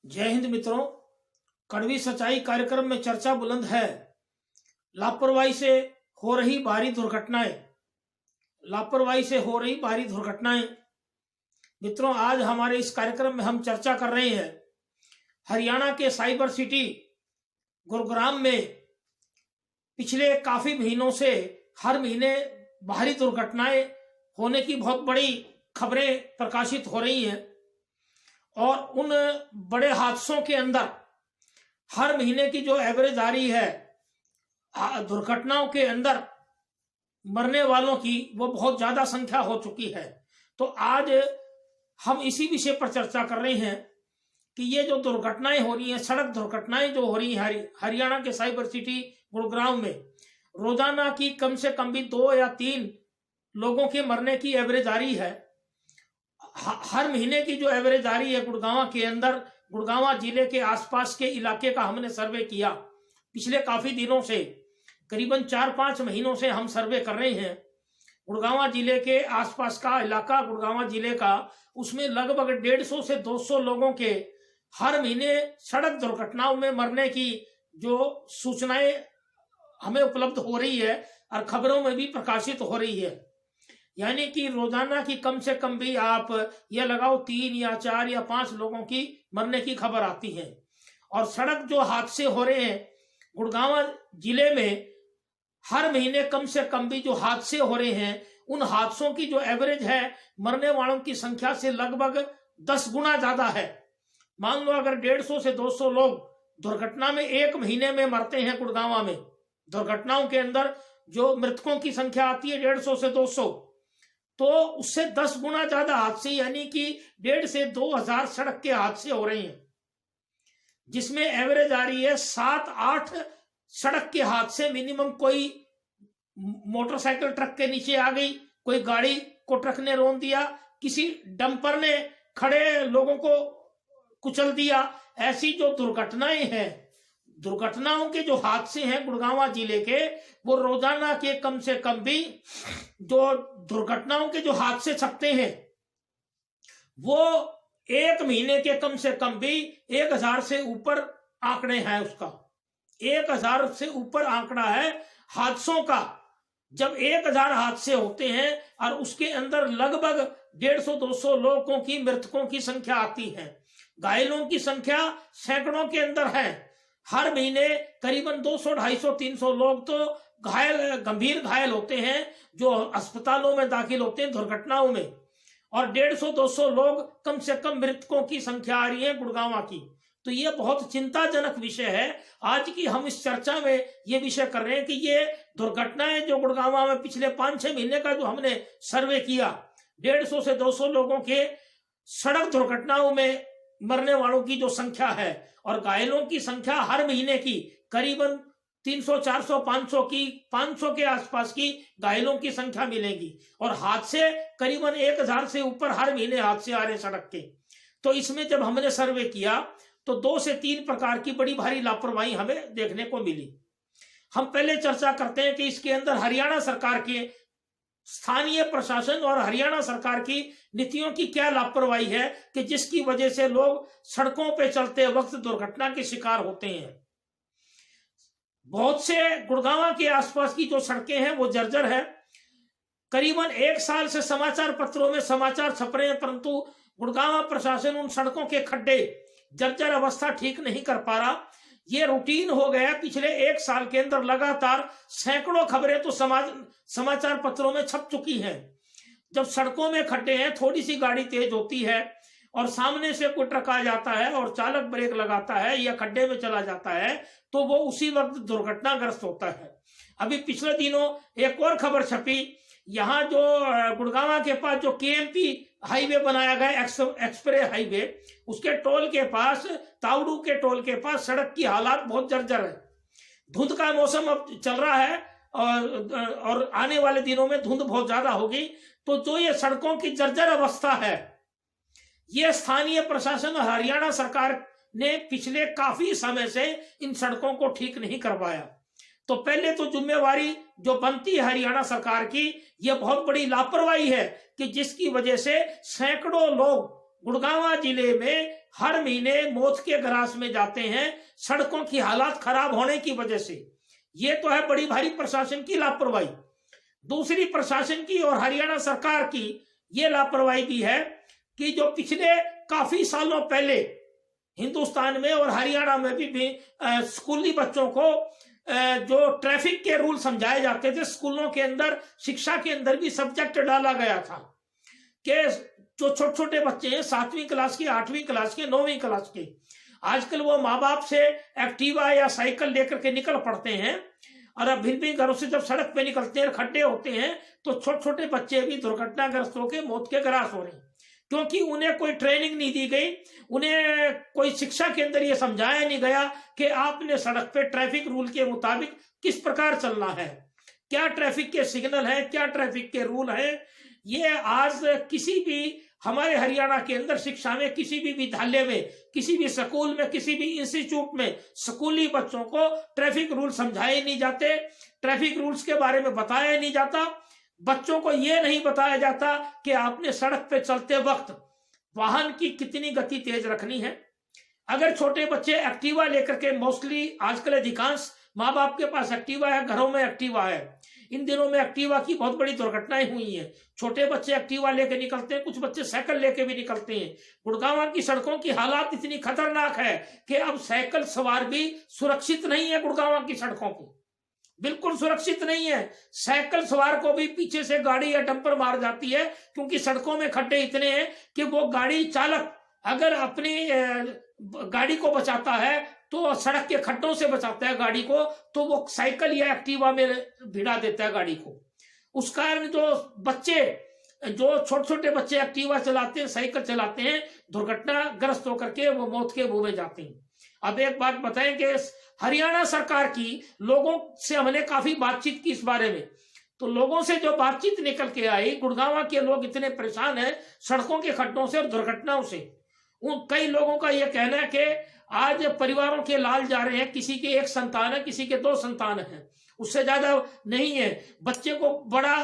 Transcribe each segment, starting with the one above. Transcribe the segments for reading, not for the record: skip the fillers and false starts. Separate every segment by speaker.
Speaker 1: जय हिंद मित्रों। कड़वी सच्चाई कार्यक्रम में चर्चा बुलंद है। लापरवाही से हो रही भारी दुर्घटनाएं। लापरवाही से हो रही भारी दुर्घटनाएं। मित्रों, आज हमारे इस कार्यक्रम में हम चर्चा कर रहे हैं हरियाणा के साइबर सिटी गुरुग्राम में पिछले काफी महीनों से हर महीने भारी दुर्घटनाएं होने की बहुत बड़ी खबरें प्रकाशित हो रही हैं और उन बड़े हादसों के अंदर हर महीने की जो एवरेज आ रही है दुर्घटनाओं के अंदर मरने वालों की, वो बहुत ज्यादा संख्या हो चुकी है। तो आज हम इसी विषय पर चर्चा कर रहे हैं कि ये जो दुर्घटनाएं हो रही हैं, सड़क दुर्घटनाएं जो हो रही हैं हरियाणा के साइबर सिटी गुरुग्राम में, रोजाना की कम से कम भी 2 या 3 लोगों के मरने की एवरेज आ रही है। हर महीने की जो एवरेज आ रही है गुड़गांव के अंदर, गुड़गांव जिले के आसपास के इलाके का हमने सर्वे किया। पिछले काफी दिनों से, करीबन 4-5 महीनों से हम सर्वे कर रहे हैं गुड़गांव जिले के आसपास का इलाका, गुड़गांव जिले का, उसमें लगभग 150 से 200 लोगों के हर महीने सड़क दुर्घटनाओं में मरने की जो सूचनाएं हमें उपलब्ध हो रही है और खबरों में भी प्रकाशित हो रही है। यानी कि रोजाना की कम से कम भी आप यह लगाओ 3 या 4 या 5 लोगों की मरने की खबर आती है। और सड़क जो हादसे हो रहे हैं गुड़गांव जिले में, हर महीने कम से कम भी जो हादसे हो रहे हैं, उन हादसों की जो एवरेज है मरने वालों की संख्या से लगभग 10 गुना ज्यादा है। मान लो अगर 150 से 200 लोग दुर्घटना में एक महीने में मरते हैं गुड़गांव में, दुर्घटनाओं के अंदर जो मृतकों की संख्या आती है 150 से 200, तो उससे 10 गुना ज्यादा हादसे, यानी कि 1,500 से 2,000 सड़क के हादसे हो रहे हैं, जिसमें एवरेज आ रही है 7-8 सड़क के हादसे मिनिमम। कोई मोटरसाइकिल ट्रक के नीचे आ गई, कोई गाड़ी को ट्रक ने रोन दिया, किसी डंपर ने खड़े लोगों को कुचल दिया। ऐसी जो दुर्घटनाएं हैं, दुर्घटनाओं के जो हादसे हैं गुड़गांव जिले के, वो रोजाना के कम से कम भी जो दुर्घटनाओं के जो हादसे छपते हैं, वो एक महीने के कम से कम भी 1000 से ऊपर आंकड़े हैं। उसका 1000 से ऊपर आंकड़ा है हादसों का। जब 1000 हादसे होते हैं और उसके अंदर लगभग 150-200 लोगों की, मृतकों की संख्या आती है, घायलों की संख्या सैकड़ों के अंदर है। हर महीने करीबन 200, 250, 300 लोग तो गंभीर घायल होते हैं, जो अस्पतालों में दाखिल होते हैं दुर्घटनाओं में, और 150-200 लोग कम से कम मृतकों की संख्या आ रही है गुड़गांव की। तो ये बहुत चिंताजनक विषय है। आज की हम इस चर्चा में ये विषय कर रहे हैं कि ये दुर्घटनाएं जो गुड़गांव में पिछले 5-6 महीने का जो हमने सर्वे किया, 150 से 200 लोगों के सड़क दुर्घटनाओं में मरने वालों की जो संख्या है और घायलों की संख्या हर महीने की करीबन 300, 400, 500 की, 500 के आसपास की घायलों की संख्या मिलेगी। और हादसे करीबन 1000 से ऊपर हर महीने हादसे आ रहे सड़क के। तो इसमें जब हमने सर्वे किया तो 2 से 3 प्रकार की बड़ी भारी लापरवाही हमें देखने को मिली। हम पहले चर्चा करते हैं कि इसके अंदर हरियाणा सरकार के स्थानीय प्रशासन और हरियाणा सरकार की नीतियों की क्या लापरवाही है कि जिसकी वजह से लोग सड़कों पे चलते वक्त दुर्घटना के शिकार होते हैं। बहुत से गुड़गांव के आसपास की जो सड़कें हैं वो जर्जर है। करीबन 1 साल से समाचार पत्रों में समाचार छप रहे हैं, परंतु गुड़गांव प्रशासन उन सड़कों के खड्डे, जर्जर अवस्था ठीक नहीं कर पा रहा। ये रूटीन हो गया। पिछले 1 साल के अंदर लगातार सैकड़ों खबरें तो समाचार पत्रों में छप चुकी हैं। जब सड़कों में खड्डे हैं, थोड़ी सी गाड़ी तेज होती है और सामने से कोई ट्रक आ जाता है और चालक ब्रेक लगाता है या खड्डे में चला जाता है, तो वो उसी वक्त दुर्घटनाग्रस्त होता है। अभी पिछले दिनों एक और खबर छपी, यहाँ जो गुड़गांव के पास जो केएमपी हाईवे बनाया गया, एक्सप्रेस हाईवे, उसके टोल के पास, तावड़ू के टोल के पास सड़क की हालात बहुत जर्जर है। धुंध का मौसम अब चल रहा है और आने वाले दिनों में धुंध बहुत ज्यादा होगी। तो जो ये सड़कों की जर्जर अवस्था है, ये स्थानीय प्रशासन और हरियाणा सरकार ने पिछले काफी समय से इन सड़कों को ठीक नहीं करवाया। तो पहले तो जिम्मेवारी जो बनती है हरियाणा सरकार की, यह बहुत बड़ी लापरवाही है कि जिसकी वजह से सैकड़ों लोग गुड़गांव जिले में हर महीने मौत के ग्रास में जाते हैं सड़कों की हालात खराब होने की वजह से। ये तो है बड़ी भारी प्रशासन की लापरवाही। दूसरी प्रशासन की और हरियाणा सरकार की ये लापरवाही भी है कि जो पिछले काफी सालों पहले हिंदुस्तान में और हरियाणा में भी स्कूली बच्चों को जो ट्रैफिक के रूल समझाए जाते थे, स्कूलों के अंदर शिक्षा के अंदर भी सब्जेक्ट डाला गया था कि जो छोटे छोटे बच्चे हैं 7वीं क्लास के, 8वीं क्लास के, 9वीं क्लास के, आजकल वो माँ बाप से एक्टिवा या साइकिल लेकर के निकल पड़ते हैं और अब भिन्न भिन्न घरों से जब सड़क पे निकलते हैं, खड्डे होते हैं, तो छोटे छोटे बच्चे भी दुर्घटनाग्रस्त होकर मौत के ग्रास हो रहे हैं, क्योंकि उन्हें कोई ट्रेनिंग नहीं दी गई, उन्हें कोई शिक्षा के अंदर ये समझाया नहीं गया कि आपने सड़क पे ट्रैफिक रूल के मुताबिक किस प्रकार चलना है, क्या ट्रैफिक के सिग्नल है, क्या ट्रैफिक के रूल है। ये आज किसी भी हमारे हरियाणा के अंदर शिक्षा में, किसी भी विद्यालय में, किसी भी स्कूल में, किसी भी इंस्टीट्यूट में स्कूली बच्चों को ट्रैफिक रूल समझाए नहीं जाते, ट्रैफिक रूल्स के बारे में बताया नहीं जाता। बच्चों को यह नहीं बताया जाता कि आपने सड़क पे चलते वक्त वाहन की कितनी गति तेज रखनी है। अगर छोटे बच्चे एक्टिवा लेकर के, मोस्टली आजकल अधिकांश माँ बाप के पास एक्टिवा है, घरों में एक्टिवा है, इन दिनों में एक्टिवा की बहुत बड़ी दुर्घटनाएं हुई हैं। छोटे बच्चे एक्टिवा लेके निकलते हैं, कुछ बच्चे साइकिल लेके भी निकलते हैं। गुड़गांव की सड़कों की हालात इतनी खतरनाक है कि अब साइकिल सवार भी सुरक्षित नहीं है। गुड़गांव की सड़कों की बिल्कुल सुरक्षित नहीं है। साइकिल सवार को भी पीछे से गाड़ी या डंपर मार जाती है, क्योंकि सड़कों में खड्डे इतने हैं कि वो गाड़ी चालक अगर अपनी गाड़ी को बचाता है तो सड़क के खड्डों से बचाता है गाड़ी को, तो वो साइकिल या एक्टिवा में भिड़ा देता है गाड़ी को। उस कारण जो बच्चे, जो छोटे छोटे बच्चे एक्टिवा चलाते हैं, साइकिल चलाते हैं, दुर्घटनाग्रस्त होकर के वो मौत के मुंह में जाते हैं। अब एक बात बताएं कि हरियाणा सरकार की लोगों से हमने काफी बातचीत की इस बारे में, तो लोगों से जो बातचीत निकल के आई, गुड़गांव के लोग इतने परेशान हैं सड़कों के खड्डों से और दुर्घटनाओं से। उन कई लोगों का यह कहना है कि आज परिवारों के लाल जा रहे हैं, किसी के 1 संतान है, किसी के 2 संतान है, उससे ज्यादा नहीं है। बच्चे को बड़ा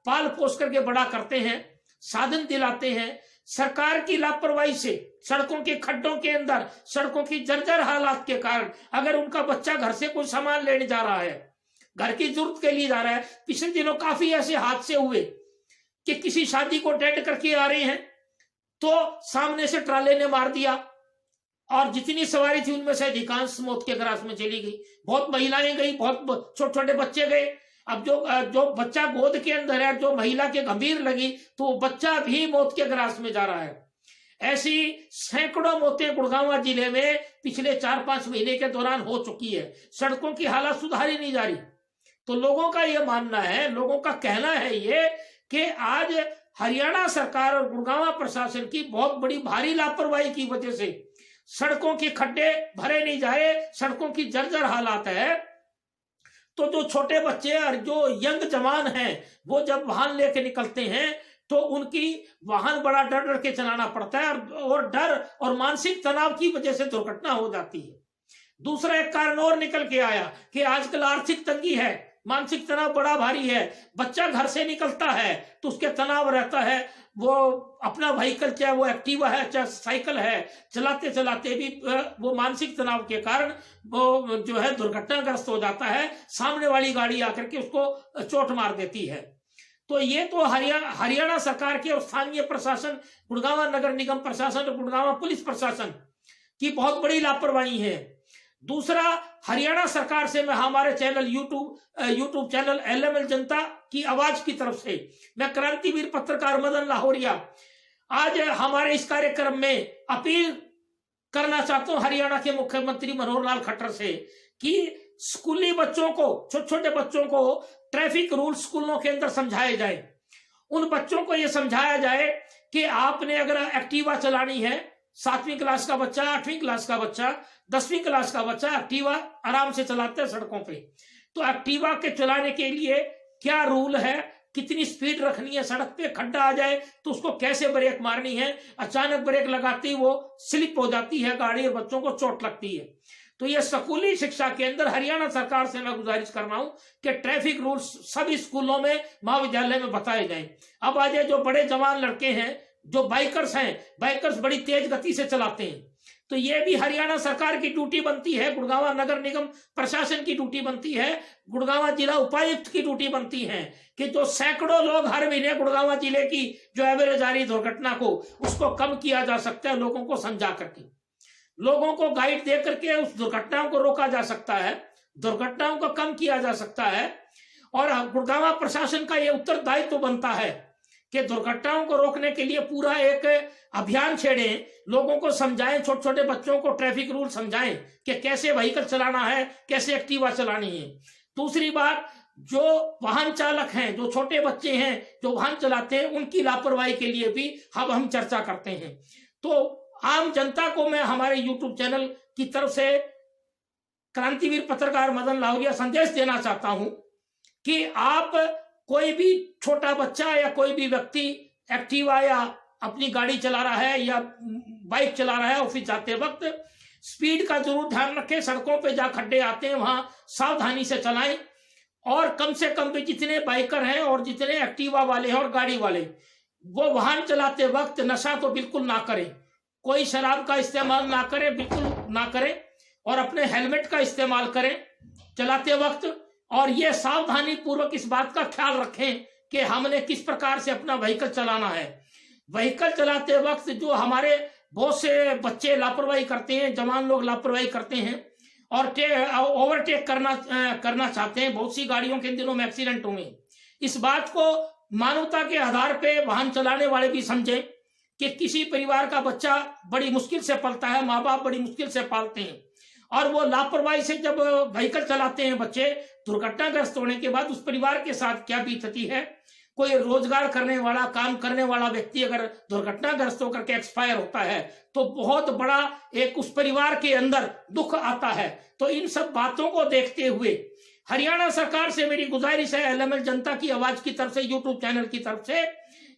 Speaker 1: पाल पोस करके बड़ा करते हैं, साधन दिलाते हैं। सरकार की लापरवाही से सड़कों के खड्डों के अंदर, सड़कों की जर्जर हालात के कारण अगर उनका बच्चा घर से कोई सामान लेने जा रहा है, घर की जरूरत के लिए जा रहा है, पिछले दिनों काफी ऐसे हादसे हुए कि किसी शादी को अटेंड करके आ रहे हैं तो सामने से ट्राले ने मार दिया और जितनी सवारी थी उनमें से अधिकांश मौत के ग्रास में चली गई। बहुत महिलाएं गई, बहुत छोटे छोटे बच्चे गए। अब जो बच्चा गोद के अंदर है, जो महिला के गंभीर लगी, तो बच्चा भी मौत के ग्रास में जा रहा है। ऐसी सैकड़ों मौतें गुड़गांव जिले में पिछले 4-5 महीने के दौरान हो चुकी है। सड़कों की हालत सुधारी नहीं जा रही। तो लोगों का यह मानना है, लोगों का कहना है ये कि आज हरियाणा सरकार और गुड़गांव प्रशासन की बहुत बड़ी भारी लापरवाही की वजह से सड़कों के खड्डे भरे नहीं जा रहे, सड़कों की जर्जर हालात है। तो जो छोटे बच्चे और जो यंग जवान हैं, वो जब वाहन लेके निकलते हैं तो उनकी वाहन बड़ा डर डर के चलाना पड़ता है और डर और मानसिक तनाव की वजह से दुर्घटना हो जाती है। दूसरा एक कारण और निकल के आया कि आजकल आर्थिक तंगी है, मानसिक तनाव बड़ा भारी है। बच्चा घर से निकलता है तो उसके तनाव रहता है, वो अपना व्हीकल, चाहे वो एक्टिवा है चाहे साइकिल है, चलाते चलाते भी वो मानसिक तनाव के कारण वो जो है दुर्घटनाग्रस्त हो जाता है। सामने वाली गाड़ी आकर के उसको चोट मार देती है। तो ये तो हरियाणा सरकार के और स्थानीय प्रशासन, गुड़गांव नगर निगम प्रशासन और गुड़गांव पुलिस प्रशासन की बहुत बड़ी लापरवाही है। दूसरा, हरियाणा सरकार से मैं हमारे चैनल यूट्यूब चैनल एलएमएल जनता की आवाज की तरफ से मैं क्रांतिवीर पत्रकार मदन लाहौरिया आज हमारे इस कार्यक्रम में अपील करना चाहता हूं हरियाणा के मुख्यमंत्री मनोहर लाल खट्टर से कि स्कूली बच्चों को, छोटे छोटे बच्चों को ट्रैफिक रूल स्कूलों के अंदर समझाए जाए। उन बच्चों को यह समझाया जाए कि आपने अगर एक्टिवा चलानी है, 7वीं क्लास का बच्चा, 8वीं क्लास का बच्चा, 10वीं क्लास का बच्चा एक्टिवा आराम से चलाते हैं सड़कों पे, तो एक्टिवा के चलाने के लिए क्या रूल है, कितनी स्पीड रखनी है, सड़क पे खड्डा आ जाए तो उसको कैसे ब्रेक मारनी है, अचानक ब्रेक लगाते ही वो स्लिप हो जाती है गाड़ी और बच्चों को चोट लगती है। तो ये स्कूली शिक्षा के अंदर हरियाणा सरकार से मैं गुजारिश कर रहा हूं कि ट्रैफिक रूल्स सभी स्कूलों में, महाविद्यालय में बताए जाएं। अब आज जो बड़े जवान लड़के हैं, जो बाइकर्स हैं, बाइकर्स बड़ी तेज गति से चलाते हैं, तो ये भी हरियाणा सरकार की ड्यूटी बनती है, गुड़गांव नगर निगम प्रशासन की ड्यूटी बनती है, गुड़गांव जिला उपायुक्त की ड्यूटी बनती है कि जो सैकड़ों लोग हर महीने गुड़गांव जिले की जो एवरेज आ रही दुर्घटना को उसको कम किया जा सकता है, लोगों को समझा करके, लोगों को गाइड दे करके उस दुर्घटनाओं को रोका जा सकता है, दुर्घटनाओं को कम किया जा सकता है। और गुड़गांव प्रशासन का यह उत्तरदायित्व तो बनता है कि दुर्घटनाओं को रोकने के लिए पूरा एक अभियान छेड़ें, लोगों को समझाएं, छोटे छोटे बच्चों को ट्रैफिक रूल समझाएं कि कैसे व्हीकल चलाना है, कैसे एक्टिवा चलानी है। दूसरी बात, जो वाहन चालक हैं, जो छोटे बच्चे हैं जो वाहन चलाते हैं, उनकी लापरवाही के लिए भी हम चर्चा करते हैं। तो आम जनता को मैं हमारे YouTube चैनल की तरफ से क्रांतिवीर पत्रकार मदन लाहौरिया संदेश देना चाहता हूं कि आप कोई भी छोटा बच्चा या कोई भी व्यक्ति एक्टिवा या अपनी गाड़ी चला रहा है या बाइक चला रहा है, ऑफिस जाते वक्त स्पीड का जरूर ध्यान रखें। सड़कों पे जहां खड्डे आते हैं वहां सावधानी से चलाएं, और कम से कम भी जितने बाइकर हैं और जितने एक्टिवा वाले हैं और गाड़ी वाले, वो वाहन चलाते वक्त नशा तो बिल्कुल ना करें, कोई शराब का इस्तेमाल ना करें, बिल्कुल ना करें, और अपने हेलमेट का इस्तेमाल करें चलाते वक्त। और ये सावधानी पूर्वक इस बात का ख्याल रखें कि हमने किस प्रकार से अपना व्हीकल चलाना है। व्हीकल चलाते वक्त जो हमारे बहुत से बच्चे लापरवाही करते हैं, जवान लोग लापरवाही करते हैं और ओवरटेक करना चाहते हैं। बहुत सी गाड़ियों के दिनों में एक्सीडेंट हुए। इस बात को मानवता के आधार पे वाहन चलाने वाले भी समझें कि किसी परिवार का बच्चा बड़ी मुश्किल से पलता है, माँ बाप बड़ी मुश्किल से पालते हैं, और वो लापरवाही से जब व्हीकल चलाते हैं बच्चे, दुर्घटनाग्रस्त होने के बाद उस परिवार के साथ क्या बीतती है। कोई रोजगार करने वाला, काम करने वाला व्यक्ति अगर दुर्घटनाग्रस्त होकर के एक्सपायर होता है तो बहुत बड़ा एक उस परिवार के अंदर दुख आता है। तो इन सब बातों को देखते हुए हरियाणा सरकार से मेरी गुजारिश है, एलएमएल जनता की आवाज की तरफ से, यूट्यूब चैनल की तरफ से,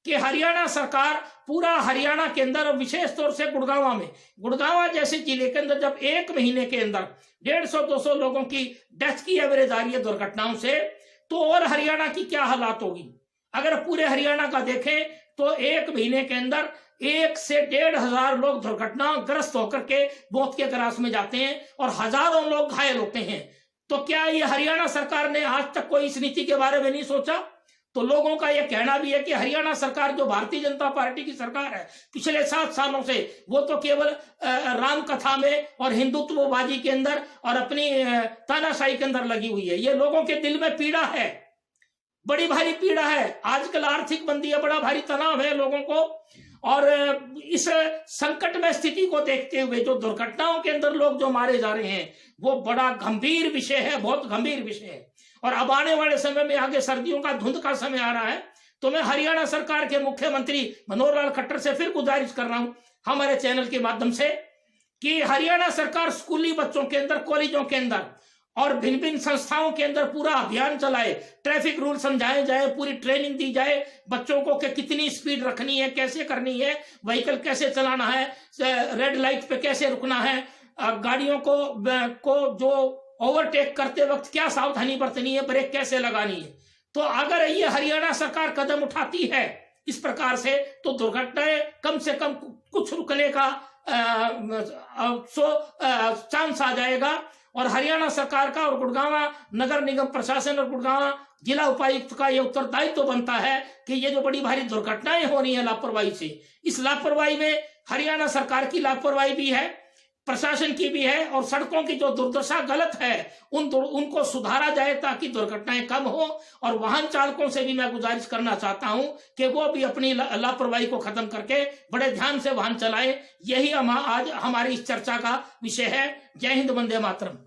Speaker 1: कि हरियाणा सरकार पूरा हरियाणा के अंदर और विशेष तौर से गुड़गांव जैसे जिले के अंदर जब एक महीने के अंदर 150-200 लोगों की डेथ की एवरेज आ रही है दुर्घटनाओं से, तो और हरियाणा की क्या हालात होगी। अगर पूरे हरियाणा का देखें तो एक महीने के अंदर 1 से 1,500 लोग दुर्घटनाग्रस्त होकर के मौत के ग्रास में जाते हैं और हजारों लोग घायल होते हैं। तो क्या ये हरियाणा सरकार ने आज तक कोई इस नीति के बारे में नहीं सोचा? तो लोगों का यह कहना भी है कि हरियाणा सरकार जो भारतीय जनता पार्टी की सरकार है पिछले 7 सालों से, वो तो केवल राम कथा में और हिंदुत्वबाजी के अंदर और अपनी तानाशाही के अंदर लगी हुई है। ये लोगों के दिल में पीड़ा है, बड़ी भारी पीड़ा है। आजकल आर्थिक मंदी है, बड़ा भारी तनाव है लोगों को, और इस संकट में स्थिति को देखते हुए जो दुर्घटनाओं के अंदर लोग जो मारे जा रहे हैं वो बड़ा गंभीर विषय है, बहुत गंभीर विषय है। और अब आने वाले समय में, आगे सर्दियों का धुंध का समय आ रहा है, तो मैं हरियाणा सरकार के मुख्यमंत्री मनोहर लाल खट्टर से फिर गुजारिश कर रहा हूं हमारे चैनल के माध्यम से कि हरियाणा सरकार स्कूली बच्चों के अंदर, कॉलेजों के अंदर और भिन्न भिन्न संस्थाओं के अंदर पूरा अभियान चलाए, ट्रैफिक रूल समझाए जाए, पूरी ट्रेनिंग दी जाए बच्चों को कि कितनी स्पीड रखनी है, कैसे करनी है, व्हीकल कैसे चलाना है, रेड लाइट पे कैसे रुकना है, गाड़ियों को जो ओवरटेक करते वक्त क्या सावधानी बरतनी है, ब्रेक कैसे लगानी है। तो अगर ये हरियाणा सरकार कदम उठाती है इस प्रकार से तो दुर्घटनाएं कम से कम कुछ रुकने का चांस आ जाएगा। और हरियाणा सरकार का और गुड़गांव नगर निगम प्रशासन और गुड़गांव जिला उपायुक्त का यह उत्तरदायित्व बनता है कि ये जो बड़ी भारी दुर्घटनाएं हो रही है लापरवाही से, इस लापरवाही में हरियाणा सरकार की लापरवाही भी है, प्रशासन की भी है, और सड़कों की जो दुर्दशा गलत है उनको सुधारा जाए ताकि दुर्घटनाएं कम हो। और वाहन चालकों से भी मैं गुजारिश करना चाहता हूं कि वो भी अपनी लापरवाही को खत्म करके बड़े ध्यान से वाहन चलाएं। यही आज हमारी इस चर्चा का विषय है। जय हिंद, वंदे मातरम।